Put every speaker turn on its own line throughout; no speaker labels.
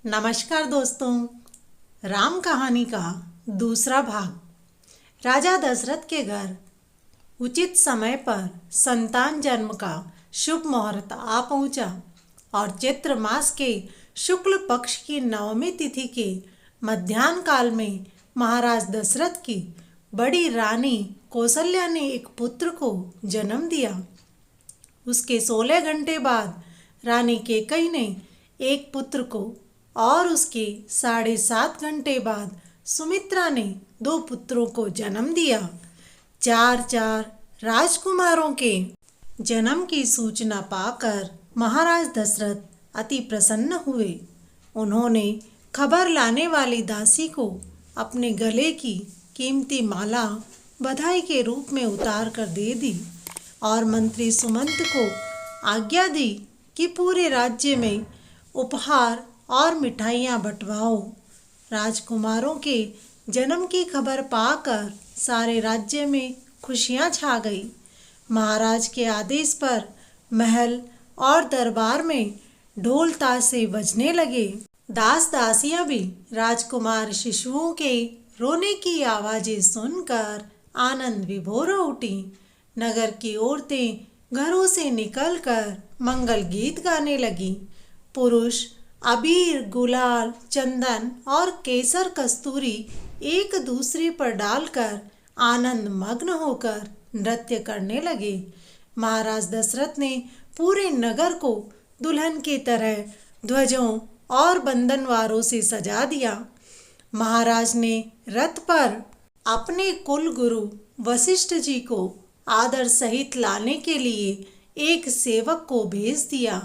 नमस्कार दोस्तों, राम कहानी का दूसरा भाग। राजा दशरथ के घर उचित समय पर संतान जन्म का शुभ मुहूर्त आ पहुंचा और चैत्र मास के शुक्ल पक्ष की नवमी तिथि के मध्याह्न काल में महाराज दशरथ की बड़ी रानी कौशल्या ने एक पुत्र को जन्म दिया। उसके 16 घंटे बाद रानी कैकेयी ने एक पुत्र को और उसके 7.5 घंटे बाद सुमित्रा ने 2 पुत्रों को जन्म दिया। 4 राजकुमारों के जन्म की सूचना पाकर महाराज दशरथ अति प्रसन्न हुए। उन्होंने खबर लाने वाली दासी को अपने गले की कीमती माला बधाई के रूप में उतार कर दे दी और मंत्री सुमंत को आज्ञा दी कि पूरे राज्य में उपहार और मिठाइयाँ बंटवाओ। राजकुमारों के जन्म की खबर पाकर सारे राज्य में खुशियाँ छा गई। महाराज के आदेश पर महल और दरबार में ढोल ताशे बजने लगे। दास दासियाँ भी राजकुमार शिशुओं के रोने की आवाज़ें सुनकर आनंद विभोर हो उठी। नगर की औरतें घरों से निकलकर मंगल गीत गाने लगी। पुरुष अबीर, गुलाल, चंदन और केसर कस्तूरी एक दूसरे पर डालकर आनंद मग्न होकर नृत्य करने लगे। महाराज दशरथ ने पूरे नगर को दुल्हन की तरह ध्वजों और बंधनवारों से सजा दिया। महाराज ने रथ पर अपने कुल गुरु वशिष्ठ जी को आदर सहित लाने के लिए एक सेवक को भेज दिया।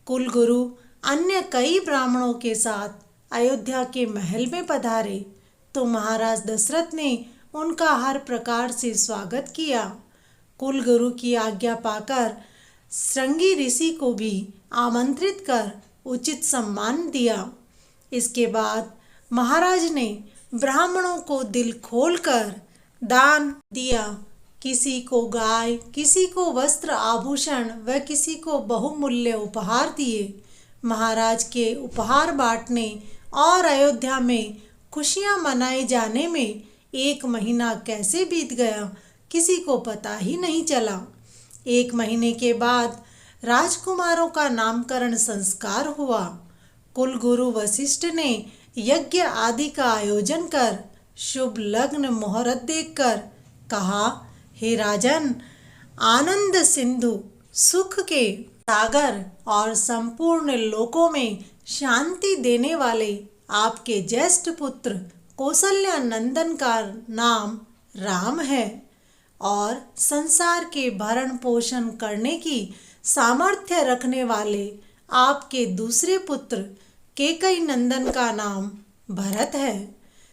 कुल गुरु अन्य कई ब्राह्मणों के साथ अयोध्या के महल में पधारे तो महाराज दशरथ ने उनका हर प्रकार से स्वागत किया। कुल गुरु की आज्ञा पाकर श्रृंगी ऋषि को भी आमंत्रित कर उचित सम्मान दिया। इसके बाद महाराज ने ब्राह्मणों को दिल खोलकर दान दिया। किसी को गाय, किसी को वस्त्र आभूषण व किसी को बहुमूल्य उपहार दिए। महाराज के उपहार बांटने और अयोध्या में खुशियां मनाए जाने में 1 महीना कैसे बीत गया किसी को पता ही नहीं चला। 1 महीने के बाद राजकुमारों का नामकरण संस्कार हुआ। कुल गुरु वशिष्ठ ने यज्ञ आदि का आयोजन कर शुभ लग्न मुहूर्त देखकर कहा, हे राजन, आनंद सिंधु, सुख के सागर और संपूर्ण लोकों में शांति देने वाले आपके ज्येष्ठ पुत्र कौशल्या नंदन का नाम राम है और संसार के भरण पोषण करने की सामर्थ्य रखने वाले आपके दूसरे पुत्र कैकेयी नंदन का नाम भरत है।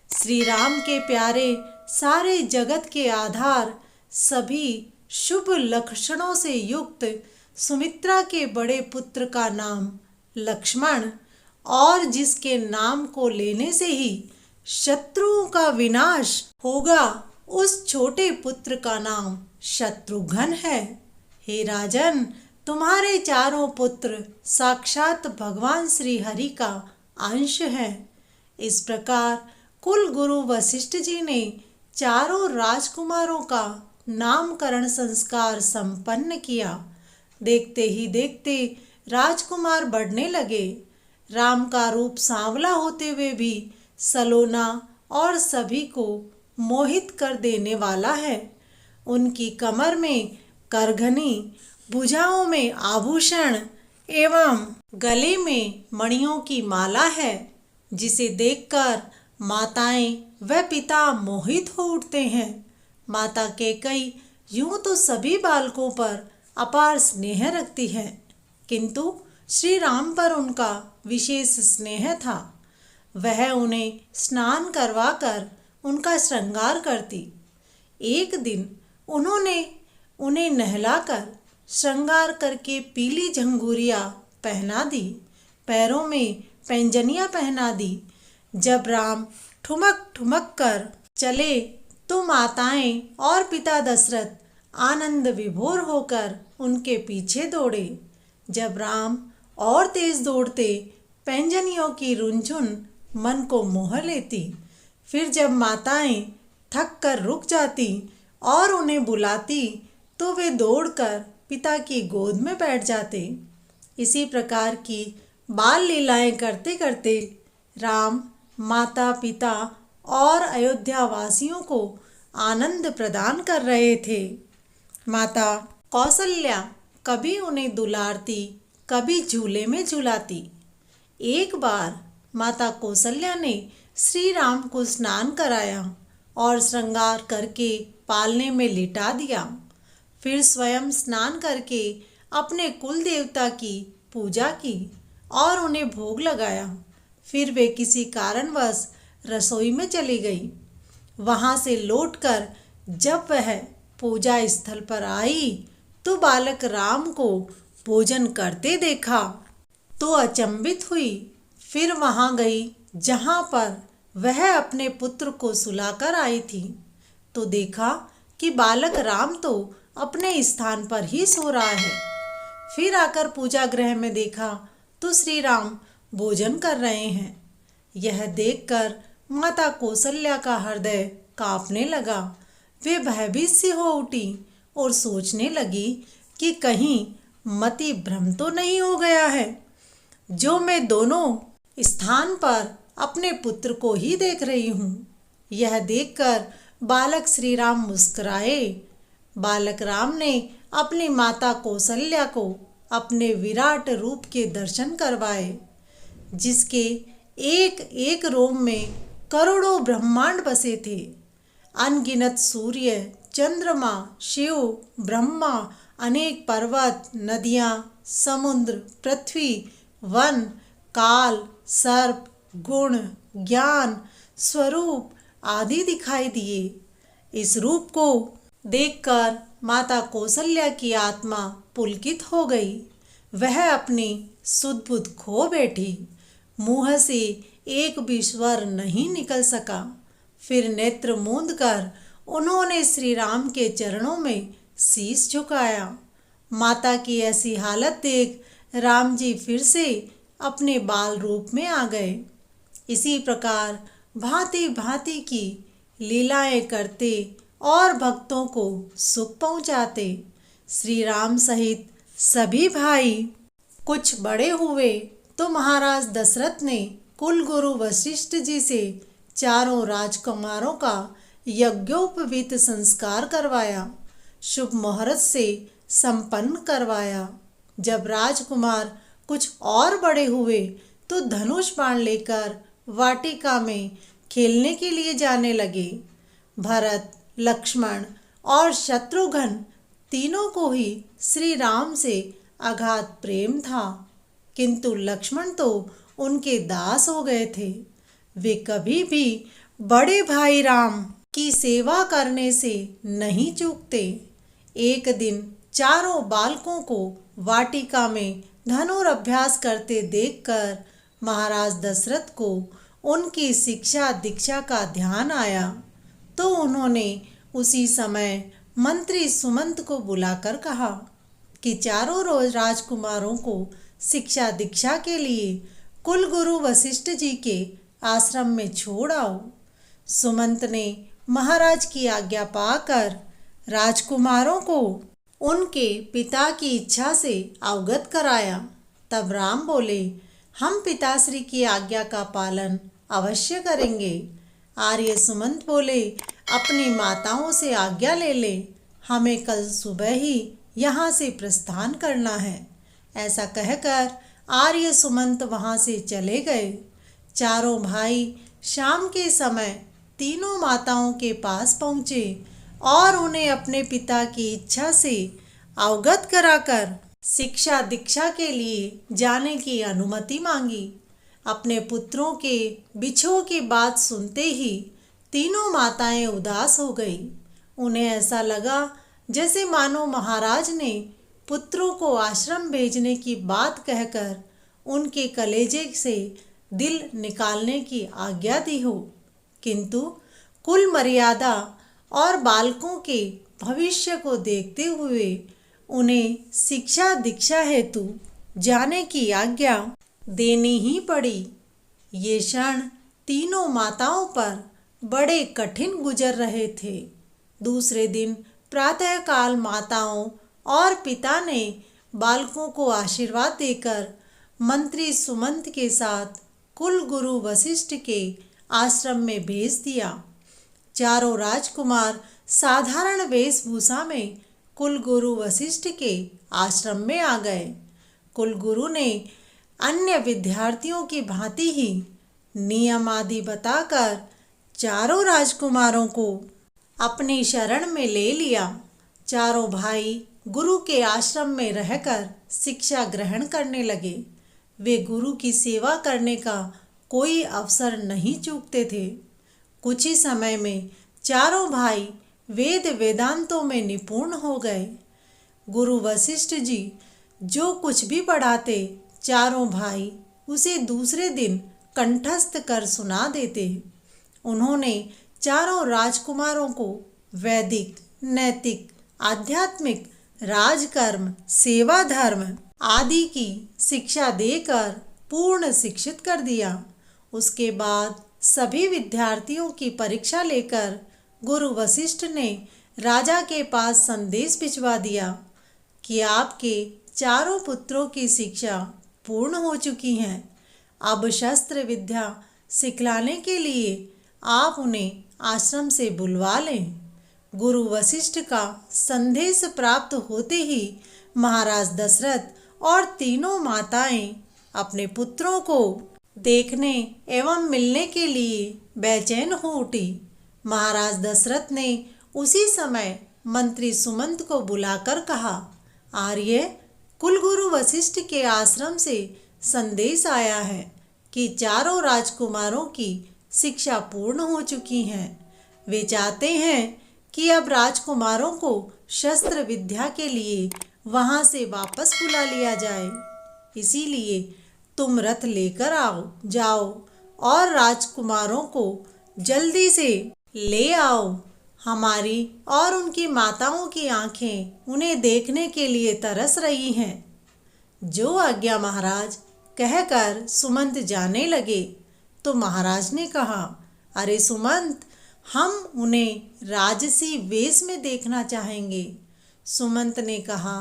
श्री राम के प्यारे, सारे जगत के आधार, सभी शुभ लक्षणों से युक्त सुमित्रा के बड़े पुत्र का नाम लक्ष्मण और जिसके नाम को लेने से ही शत्रुओं का विनाश होगा, उस छोटे पुत्र का नाम शत्रुघ्न है। हे राजन, तुम्हारे चारों पुत्र साक्षात भगवान श्री हरि का अंश हैं। इस प्रकार कुल गुरु वशिष्ठ जी ने चारों राजकुमारों का नामकरण संस्कार संपन्न किया। देखते ही देखते राजकुमार बढ़ने लगे। राम का रूप सांवला होते हुए भी सलोना और सभी को मोहित कर देने वाला है। उनकी कमर में करघनी, भुजाओं में आभूषण एवं गले में मणियों की माला है, जिसे देखकर माताएं व पिता मोहित हो उठते हैं। माता कैकेयी यूं तो सभी बालकों पर अपार स्नेह रखती है, किंतु श्री राम पर उनका विशेष स्नेह था। वह उन्हें स्नान करवाकर उनका श्रृंगार करती। एक दिन उन्होंने उन्हें नहलाकर श्रृंगार करके पीली झंगूरियाँ पहना दी, पैरों में पैंजनियाँ पहना दी। जब राम ठुमक ठुमक कर चले तो माताएं और पिता दशरथ आनंद विभोर होकर उनके पीछे दौड़े। जब राम और तेज दौड़ते पैंजनियों की रुनझुन मन को मोह लेती। फिर जब माताएं थक कर रुक जाती और उन्हें बुलाती तो वे दौड़कर पिता की गोद में बैठ जाते। इसी प्रकार की बाल लीलाएं करते करते राम माता पिता और अयोध्या वासियों को आनंद प्रदान कर रहे थे। माता कौसल्या कभी उन्हें दुलारती, कभी झूले में झुलाती। एक बार माता कौसल्या ने श्री राम को स्नान कराया और श्रृंगार करके पालने में लिटा दिया। फिर स्वयं स्नान करके अपने कुल देवता की पूजा की और उन्हें भोग लगाया। फिर वे किसी कारणवश रसोई में चली गई। वहाँ से लौटकर जब वह पूजा स्थल पर आई तो बालक राम को भोजन करते देखा तो अचंभित हुई। फिर वहाँ गई जहाँ पर वह अपने पुत्र को सुलाकर आई थी तो देखा कि बालक राम तो अपने स्थान पर ही सो रहा है। फिर आकर पूजा गृह में देखा तो श्री राम भोजन कर रहे हैं। यह देखकर माता कौसल्या का हृदय कांपने लगा। वे भयभीत सी हो उठी और सोचने लगी कि कहीं मति भ्रम तो नहीं हो गया है, जो मैं दोनों स्थान पर अपने पुत्र को ही देख रही हूँ। यह देखकर बालक श्री राम मुस्कुराए। बालक राम ने अपनी माता कौसल्या को अपने विराट रूप के दर्शन करवाए, जिसके एक एक रोम में करोड़ों ब्रह्मांड बसे थे। अनगिनत सूर्य, चंद्रमा, शिव, ब्रह्मा, अनेक पर्वत, नदियाँ, समुद्र, पृथ्वी, वन, काल, सर्प, गुण, ज्ञान, स्वरूप आदि दिखाई दिए। इस रूप को देखकर माता कौसल्या की आत्मा पुलकित हो गई। वह अपनी सुध बुध खो बैठी। मुँह से एक भी स्वर नहीं निकल सका। फिर नेत्र मूंद कर उन्होंने श्री राम के चरणों में शीश झुकाया। माता की ऐसी हालत देख राम जी फिर से अपने बाल रूप में आ गए। इसी प्रकार भांति भांति की लीलाएं करते और भक्तों को सुख पहुँचाते। श्री राम सहित सभी भाई कुछ बड़े हुए तो महाराज दशरथ ने कुल गुरु वशिष्ठ जी से चारों राजकुमारों का यज्ञोपवीत संस्कार करवाया, शुभ मुहूर्त से संपन्न करवाया। जब राजकुमार कुछ और बड़े हुए तो धनुष बाण लेकर वाटिका में खेलने के लिए जाने लगे। भरत, लक्ष्मण और शत्रुघ्न तीनों को ही श्री राम से अगाध प्रेम था, किंतु लक्ष्मण तो उनके दास हो गए थे। वे कभी भी बड़े भाई राम की सेवा करने से नहीं चूकते। एक दिन चारों बालकों को वाटिका में धनुर्अभ्यास करते देखकर महाराज दशरथ को उनकी शिक्षा दीक्षा का ध्यान आया तो उन्होंने उसी समय मंत्री सुमंत को बुलाकर कहा कि चारों रोज राजकुमारों को शिक्षा दीक्षा के लिए कुलगुरु वशिष्ठ जी के आश्रम में छोड़ आओ। सुमंत ने महाराज की आज्ञा पाकर राजकुमारों को उनके पिता की इच्छा से अवगत कराया। तब राम बोले, हम पिताश्री की आज्ञा का पालन अवश्य करेंगे। आर्य सुमंत बोले, अपनी माताओं से आज्ञा ले ले, हमें कल सुबह ही यहाँ से प्रस्थान करना है। ऐसा कहकर आर्य सुमंत वहाँ से चले गए। चारों भाई शाम के समय तीनों माताओं के पास पहुँचे और उन्हें अपने पिता की इच्छा से अवगत कराकर शिक्षा दीक्षा के लिए जाने की अनुमति मांगी। अपने पुत्रों के बिछोह की बात सुनते ही तीनों माताएं उदास हो गई। उन्हें ऐसा लगा जैसे मानो महाराज ने पुत्रों को आश्रम भेजने की बात कहकर उनके कलेजे से दिल निकालने की आज्ञा दी हो, किंतु कुल मर्यादा और बालकों के भविष्य को देखते हुए उन्हें शिक्षा दीक्षा हेतु जाने की आज्ञा देनी ही पड़ी। ये क्षण तीनों माताओं पर बड़े कठिन गुजर रहे थे। दूसरे दिन प्रातःकाल माताओं और पिता ने बालकों को आशीर्वाद देकर मंत्री सुमंत के साथ कुल गुरु वशिष्ठ के आश्रम में भेज दिया। चारों राजकुमार साधारण वेशभूषा में कुलगुरु वशिष्ठ के आश्रम में आ गए। कुलगुरु ने अन्य विद्यार्थियों की भांति ही नियम आदि बताकर चारों राजकुमारों को अपनी शरण में ले लिया। चारों भाई गुरु के आश्रम में रहकर शिक्षा ग्रहण करने लगे। वे गुरु की सेवा करने का कोई अवसर नहीं चूकते थे। कुछ ही समय में चारों भाई वेद वेदांतों में निपुण हो गए। गुरु वशिष्ठ जी जो कुछ भी पढ़ाते, चारों भाई उसे दूसरे दिन कंठस्थ कर सुना देते। उन्होंने चारों राजकुमारों को वैदिक, नैतिक, आध्यात्मिक, राजकर्म, सेवा धर्म आदि की शिक्षा देकर पूर्ण शिक्षित कर दिया। उसके बाद सभी विद्यार्थियों की परीक्षा लेकर गुरु वशिष्ठ ने राजा के पास संदेश भिजवा दिया कि आपके चारों पुत्रों की शिक्षा पूर्ण हो चुकी है। अब शस्त्र विद्या सिखलाने के लिए आप उन्हें आश्रम से बुलवा लें। गुरु वशिष्ठ का संदेश प्राप्त होते ही महाराज दशरथ और तीनों माताएं अपने पुत्रों को देखने एवं मिलने के लिए बेचैन हो उठी। महाराज दशरथ ने उसी समय मंत्री सुमंत को बुलाकर कहा, आर्य, कुलगुरु वशिष्ठ के आश्रम से संदेश आया है कि चारों राजकुमारों की शिक्षा पूर्ण हो चुकी है। वे चाहते हैं कि अब राजकुमारों को शस्त्र विद्या के लिए वहां से वापस बुला लिया जाए। इसीलिए तुम रथ लेकर जाओ और राजकुमारों को जल्दी से ले आओ। हमारी और उनकी माताओं की आंखें उन्हें देखने के लिए तरस रही हैं। जो आज्ञा महाराज, कहकर सुमंत जाने लगे तो महाराज ने कहा, अरे सुमंत, हम उन्हें राजसी वेश में देखना चाहेंगे। सुमंत ने कहा,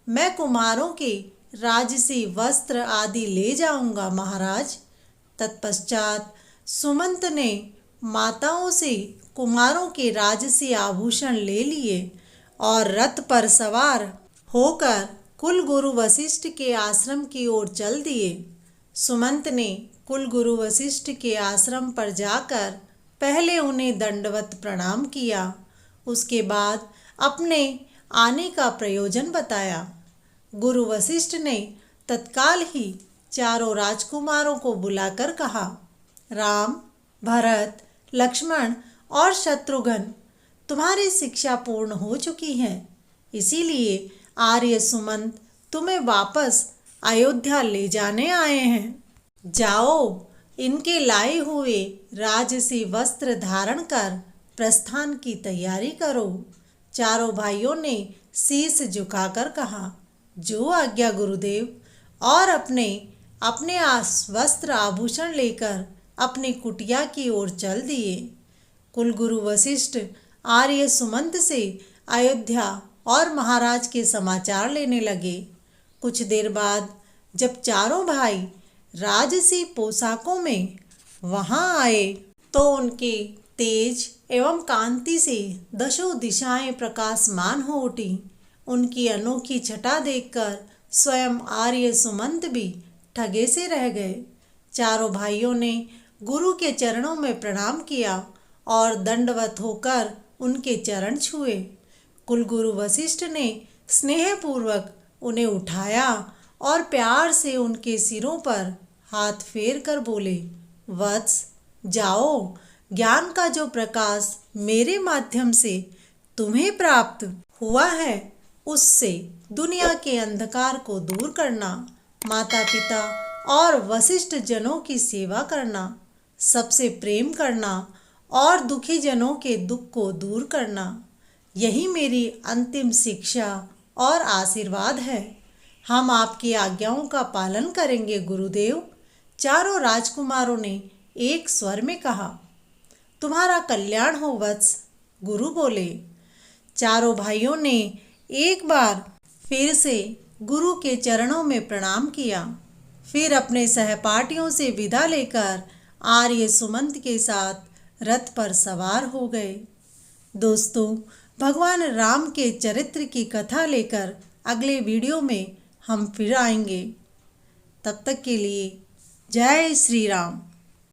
मैं कुमारों के राजसी वस्त्र आदि ले जाऊंगा महाराज। तत्पश्चात सुमंत ने माताओं से कुमारों के राजसी आभूषण ले लिए और रथ पर सवार होकर कुलगुरु वशिष्ठ के आश्रम की ओर चल दिए। सुमंत ने कुलगुरु वशिष्ठ के आश्रम पर जाकर पहले उन्हें दंडवत प्रणाम किया। उसके बाद अपने आने का प्रयोजन बताया। गुरु वशिष्ठ ने तत्काल ही चारों राजकुमारों को बुलाकर कहा, राम, भरत, लक्ष्मण और शत्रुघ्न, तुम्हारी शिक्षा पूर्ण हो चुकी है। इसीलिए आर्य सुमंत तुम्हें वापस अयोध्या ले जाने आए हैं। जाओ, इनके लाए हुए राजसी वस्त्र धारण कर प्रस्थान की तैयारी करो। चारों भाइयों ने शीश झुकाकर कहा, जो आज्ञा गुरुदेव, और अपने अपने वस्त्र आभूषण लेकर अपनी कुटिया की ओर चल दिए। कुलगुरु वशिष्ठ आर्य सुमंत से अयोध्या और महाराज के समाचार लेने लगे। कुछ देर बाद जब चारों भाई राजसी पोशाकों में वहां आए तो उनके तेज एवं कांति से दशों दिशाएं प्रकाशमान हो उठी। उनकी अनोखी छटा देखकर स्वयं आर्य सुमंत भी ठगे से रह गए। चारों भाइयों ने गुरु के चरणों में प्रणाम किया और दंडवत होकर उनके चरण छुए। कुलगुरु वशिष्ठ ने स्नेहपूर्वक उन्हें उठाया और प्यार से उनके सिरों पर हाथ फेर कर बोले, वत्स, जाओ, ज्ञान का जो प्रकाश मेरे माध्यम से तुम्हें प्राप्त हुआ है उससे दुनिया के अंधकार को दूर करना, माता पिता और वशिष्ठ जनों की सेवा करना, सबसे प्रेम करना और दुखी जनों के दुख को दूर करना, यही मेरी अंतिम शिक्षा और आशीर्वाद है। हम आपकी आज्ञाओं का पालन करेंगे गुरुदेव। चारों राजकुमारों ने एक स्वर में कहा, तुम्हारा कल्याण हो वत्स। गुरु बोले। चारों भाइयों ने एक बार फिर से गुरु के चरणों में प्रणाम किया। फिर अपने सहपाठियों से विदा लेकर आर्य सुमंत के साथ रथ पर सवार हो गए। दोस्तों, भगवान राम के चरित्र की कथा लेकर अगले वीडियो में हम फिर आएंगे। तब तक के लिए जय श्री राम।